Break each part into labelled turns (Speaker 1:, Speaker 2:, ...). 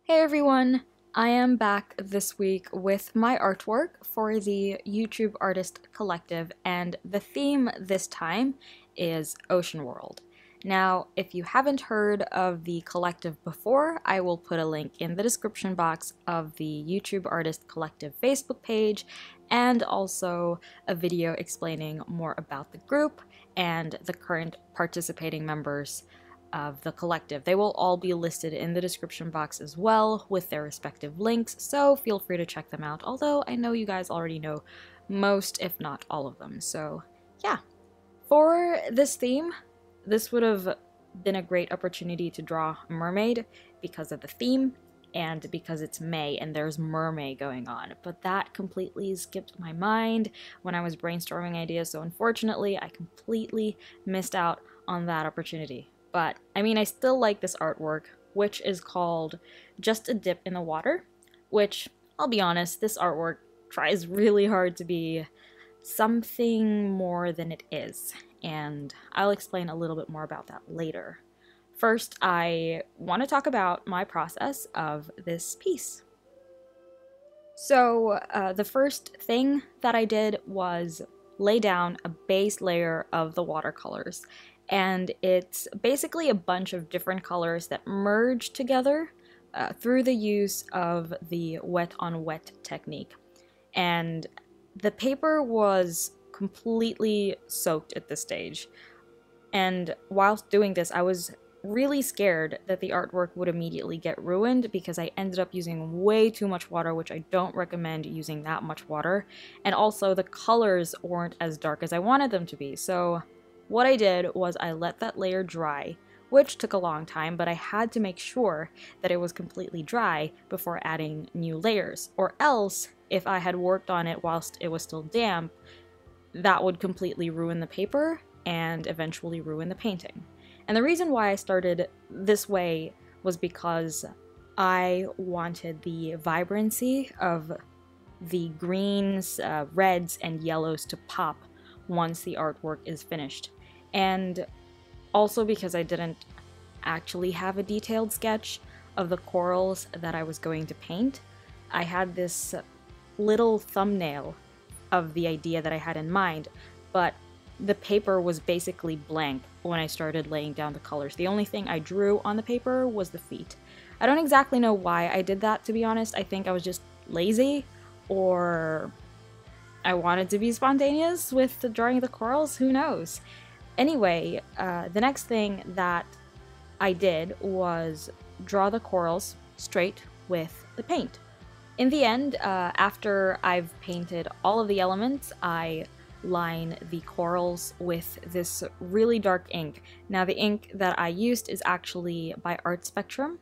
Speaker 1: Hey everyone! I am back this week with my artwork for the YouTube Artist Collective, and the theme this time is Ocean World. Now, if you haven't heard of the collective before, I will put a link in the description box of the YouTube Artist Collective Facebook page, and also a video explaining more about the group and the current participating members of the collective. They will all be listed in the description box as well with their respective links, so feel free to check them out, although I know you guys already know most, if not all of them. So yeah, for this theme, this would have been a great opportunity to draw a mermaid because of the theme and because it's May and there's mermaid going on, but that completely skipped my mind when I was brainstorming ideas, so unfortunately I completely missed out on that opportunity. But, I mean, I still like this artwork, which is called Just a Dip in the Water, which, I'll be honest, this artwork tries really hard to be something more than it is, and I'll explain a little bit more about that later. First, I want to talk about my process of this piece. So, the first thing that I did was lay down a base layer of the watercolors. And it's basically a bunch of different colors that merge together through the use of the wet on wet technique. And the paper was completely soaked at this stage. And whilst doing this, I was really scared that the artwork would immediately get ruined because I ended up using way too much water, which I don't recommend using that much water. And also the colors weren't as dark as I wanted them to be. So what I did was I let that layer dry, which took a long time, but I had to make sure that it was completely dry before adding new layers, or else, if I had worked on it whilst it was still damp, that would completely ruin the paper and eventually ruin the painting. And the reason why I started this way was because I wanted the vibrancy of the greens, reds, and yellows to pop once the artwork is finished. And also because I didn't actually have a detailed sketch of the corals that I was going to paint, I had this little thumbnail of the idea that I had in mind, but the paper was basically blank when I started laying down the colors. The only thing I drew on the paper was the feet. I don't exactly know why I did that, to be honest. I think I was just lazy, or I wanted to be spontaneous with drawing the corals, who knows? Anyway, the next thing that I did was draw the corals straight with the paint. In the end, after I've painted all of the elements, I line the corals with this really dark ink. Now, the ink that I used is actually by Art Spectrum.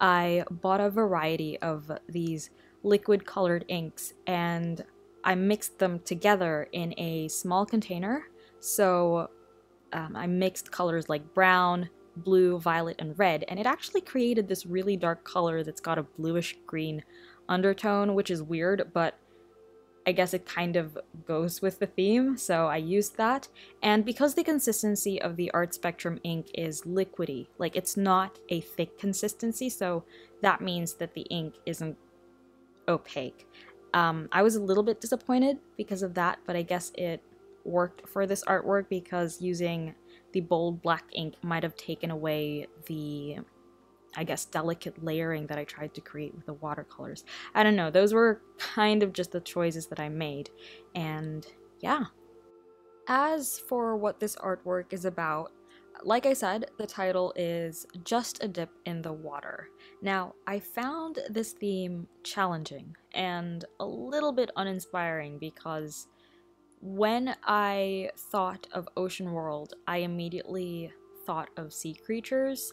Speaker 1: I bought a variety of these liquid colored inks, and I mixed them together in a small container. So I mixed colors like brown, blue, violet, and red, and it actually created this really dark color that's got a bluish green undertone, which is weird, but I guess it kind of goes with the theme, so I used that. And because the consistency of the Art Spectrum ink is liquidy, like it's not a thick consistency, so that means that the ink isn't opaque. I was a little bit disappointed because of that, but I guess it worked for this artwork because using the bold black ink might have taken away the, I guess, delicate layering that I tried to create with the watercolors. I don't know, those were kind of just the choices that I made, and yeah. As for what this artwork is about, like I said, the title is Just a Dip in the Water. Now, I found this theme challenging and a little bit uninspiring because when I thought of Ocean World, I immediately thought of sea creatures,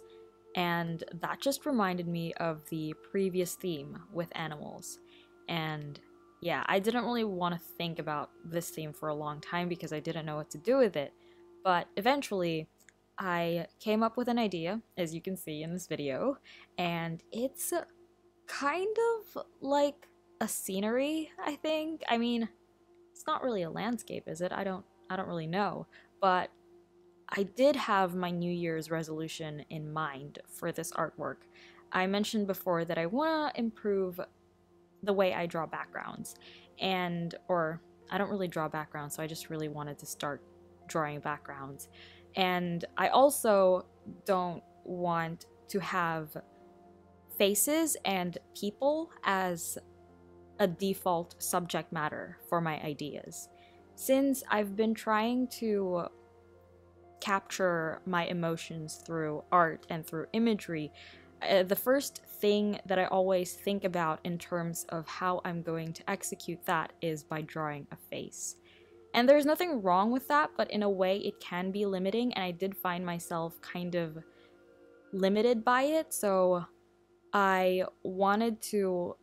Speaker 1: and that just reminded me of the previous theme with animals. And yeah, I didn't really want to think about this theme for a long time because I didn't know what to do with it, but eventually I came up with an idea, as you can see in this video, and it's kind of like a scenery, I think. I mean, it's not really a landscape, is it? I don't really know, but I did have my New Year's resolution in mind for this artwork. I mentioned before that I want to improve the way I draw backgrounds, or I don't really draw backgrounds, so I just really wanted to start drawing backgrounds. And I also don't want to have faces and people as a default subject matter for my ideas. Since I've been trying to capture my emotions through art and through imagery, the first thing that I always think about in terms of how I'm going to execute that is by drawing a face. And there's nothing wrong with that, but in a way it can be limiting, and I did find myself kind of limited by it, so I wanted to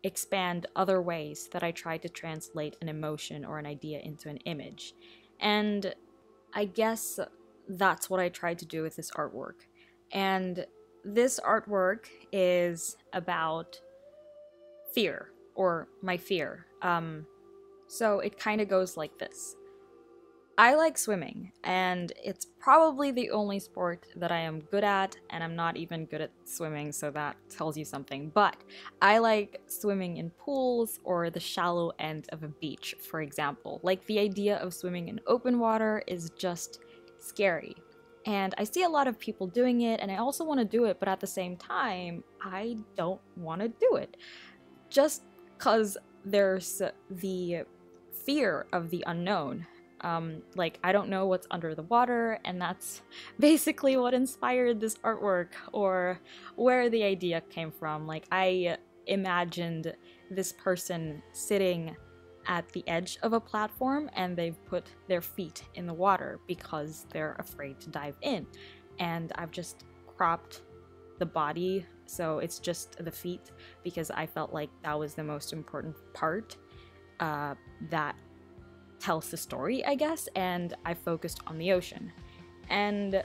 Speaker 1: expand other ways that I try to translate an emotion or an idea into an image. And I guess that's what I tried to do with this artwork. And this artwork is about fear, or my fear. So it kind of goes like this. I like swimming, and it's probably the only sport that I am good at, and I'm not even good at swimming, so that tells you something. But I like swimming in pools or the shallow end of a beach, for example. Like, the idea of swimming in open water is just scary. And I see a lot of people doing it, and I also want to do it, but at the same time, I don't want to do it. Just because there's the fear of the unknown. Like, I don't know what's under the water, and that's basically what inspired this artwork, or where the idea came from. Like, I imagined this person sitting at the edge of a platform, and they've put their feet in the water because they're afraid to dive in. And I've just cropped the body, so it's just the feet, because I felt like that was the most important part that tells the story, I guess, and I focused on the ocean. And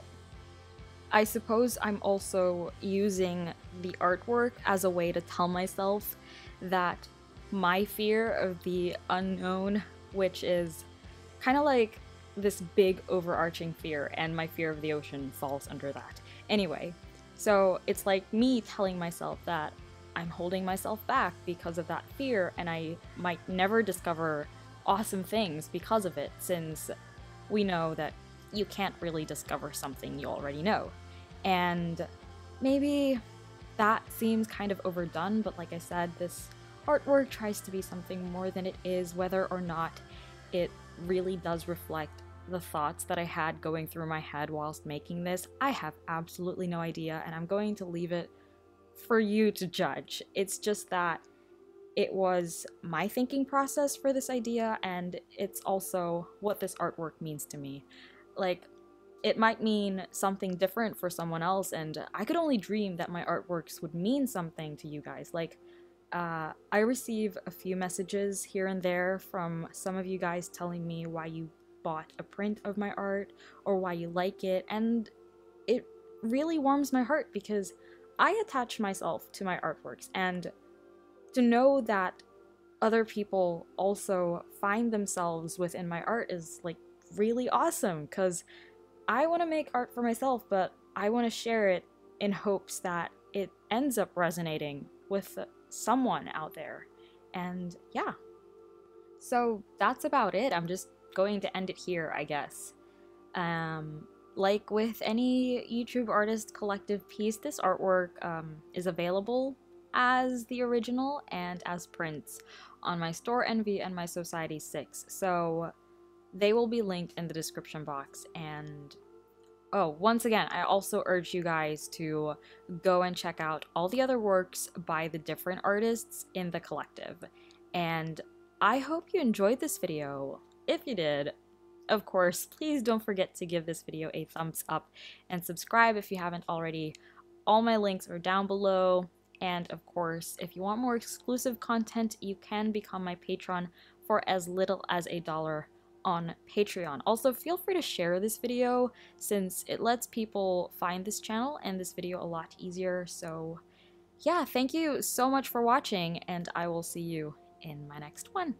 Speaker 1: I suppose I'm also using the artwork as a way to tell myself that my fear of the unknown, which is kind of like this big overarching fear, and my fear of the ocean falls under that. Anyway, so it's like me telling myself that I'm holding myself back because of that fear, and I might never discover awesome things because of it, since we know that you can't really discover something you already know. And maybe that seems kind of overdone, but like I said, this artwork tries to be something more than it is, whether or not it really does reflect the thoughts that I had going through my head whilst making this. I have absolutely no idea, and I'm going to leave it for you to judge. It's just that it was my thinking process for this idea, and it's also what this artwork means to me. Like, it might mean something different for someone else, and I could only dream that my artworks would mean something to you guys. Like, I receive a few messages here and there from some of you guys telling me why you bought a print of my art, or why you like it, and it really warms my heart, because I attach myself to my artworks, and to know that other people also find themselves within my art is like really awesome, because I want to make art for myself, but I want to share it in hopes that it ends up resonating with someone out there. And yeah, so that's about it. I'm just going to end it here, I guess. Like with any YouTube artist collective piece, this artwork is available as the original and as prints on my Store Envy and my Society 6, so they will be linked in the description box. And oh, once again, I also urge you guys to go and check out all the other works by the different artists in the collective. And I hope you enjoyed this video. If you did, of course, please don't forget to give this video a thumbs up and subscribe if you haven't already. All my links are down below. And of course, if you want more exclusive content, you can become my patron for as little as $1 on Patreon. Also, feel free to share this video, since it lets people find this channel and this video a lot easier. So yeah, thank you so much for watching, and I will see you in my next one.